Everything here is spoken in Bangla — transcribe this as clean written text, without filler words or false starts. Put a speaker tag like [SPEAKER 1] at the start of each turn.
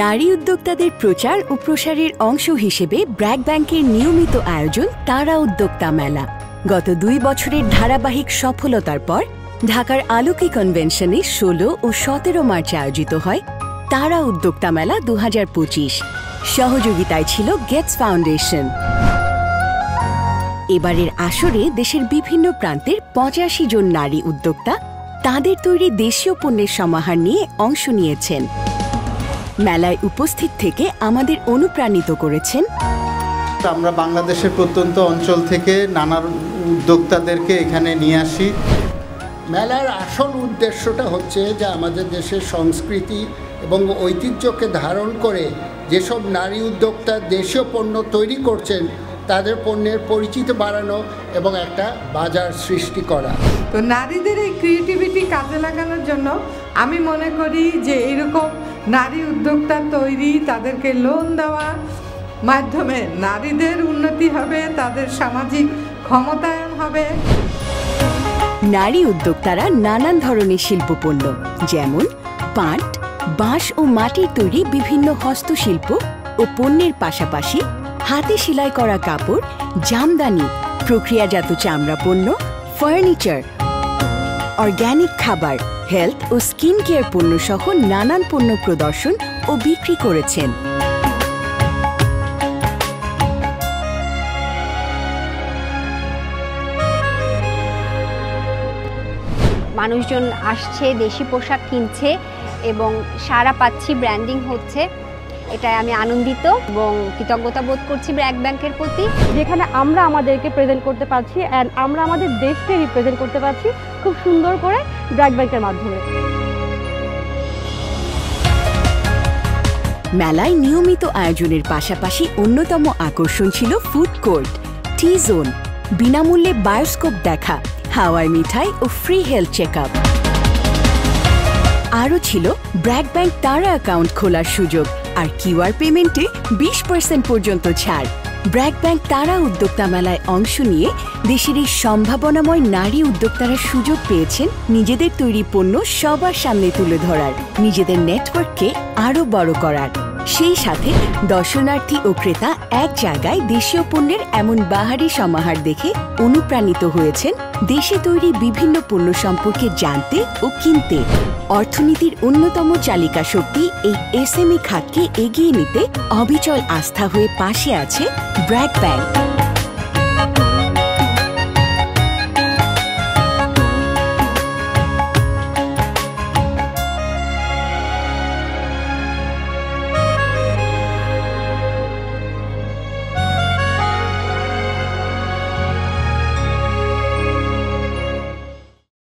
[SPEAKER 1] নারী উদ্যোক্তাদের প্রচার ও প্রসারের অংশ হিসেবে ব্র্যাক ব্যাংকের নিয়মিত আয়োজন তারা উদ্যোক্তা মেলা। গত 2 বছরের ধারাবাহিক সফলতার পর ঢাকার আলোকি কনভেনশনে 16 ও 17 মার্চ আয়োজিত হয় তারা উদ্যোক্তা মেলা 2025। সহযোগিতায় ছিল গেটস ফাউন্ডেশন। এবারের আসরে দেশের বিভিন্ন প্রান্তের 85 জন নারী উদ্যোক্তা তাদের তৈরি দেশীয় পণ্যের সমাহার নিয়ে অংশ নিয়েছেন। মেলায় উপস্থিত থেকে আমাদের অনুপ্রাণিত করেছেন।
[SPEAKER 2] আমরা বাংলাদেশের প্রত্যন্ত অঞ্চল থেকে নানা উদ্যোক্তাদেরকে এখানে নিয়ে আসি।
[SPEAKER 3] মেলার আসল উদ্দেশ্যটা হচ্ছে যে আমাদের দেশের সংস্কৃতি এবং ঐতিহ্যকে ধারণ করে যেসব নারী উদ্যোক্তা দেশীয় পণ্য তৈরি করছেন তাদের পণ্যের পরিচিতি বাড়ানো এবং একটা বাজার সৃষ্টি করা।
[SPEAKER 4] তো নারীদের এই ক্রিয়েটিভিটি কাজে লাগানোর জন্য আমি মনে করি যে এরকম নারী উদ্যোক্তা তৈরি, তাদেরকে লোন দেওয়া মাধ্যমে নারীদের উন্নতি হবে, তাদের সামাজিক ক্ষমতায়ন হবে।
[SPEAKER 1] নারী উদ্যোক্তারা নানান ধরনের শিল্পপণ্য যেমন পাট, বাঁশ ও মাটির তৈরি বিভিন্ন হস্তশিল্প ও পণ্যের পাশাপাশি হাতে সেলাই করা কাপড়, জামদানি, প্রক্রিয়াজাত চামড়া পণ্য, ফার্নিচার, অর্গানিক খাবার, হেলথ ও স্কিন কেয়ার পণ্য সহ নানান পণ্য প্রদর্শন ও বিক্রি করেছেন।
[SPEAKER 5] মানুষজন আসছে, দেশি পোশাক কিনছে এবং সাড়া পাচ্ছি, ব্র্যান্ডিং হচ্ছে। এটাই আমি আনন্দিত এবং কৃতজ্ঞতা বোধ করছি ব্র্যাক ব্যাংকের প্রতি,
[SPEAKER 6] যেখানে আমরা আমাদেরকে প্রেজেন্ট করতে পারছি অ্যান্ড আমরা আমাদের দেশকে রিপ্রেজেন্ট করতে পারছি খুব সুন্দর করে ব্র্যাক ব্যাংকের মাধ্যমে।
[SPEAKER 1] মেলায় নিয়মিত আয়োজনের পাশাপাশি অন্যতম আকর্ষণ ছিল ফুড কোর্ট, টি জোন, বিনামূল্যে বায়োস্কোপ দেখা, হাওয়াই মিঠাই ও ফ্রি হেলথ চেকআপ। আরও ছিল ব্র্যাক ব্যাংক তারা অ্যাকাউন্ট খোলার সুযোগ আর কিউআর পেমেন্টে 20% পর্যন্ত ছাড়। ব্র্যাক ব্যাংক তারা উদ্যোক্তা মেলায় অংশ নিয়ে দেশের এই সম্ভাবনাময় নারী উদ্যোক্তারা সুযোগ পেয়েছেন নিজেদের তৈরি পণ্য সবার সামনে তুলে ধরার, নিজেদের নেটওয়ার্ককে আরও বড় করার। সেই সাথে দর্শনার্থী ও ক্রেতা এক জায়গায় দেশীয় পণ্যের এমন বাহারি সমাহার দেখে অনুপ্রাণিত হয়েছেন দেশে তৈরি বিভিন্ন পণ্য সম্পর্কে জানতে ও কিনতে। অর্থনীতির অন্যতম চালিকা শক্তি এই এসএমই খাতকে এগিয়ে নিতে অবিচল আস্থা হয়ে পাশে আছে ব্র্যাক ব্যাংক।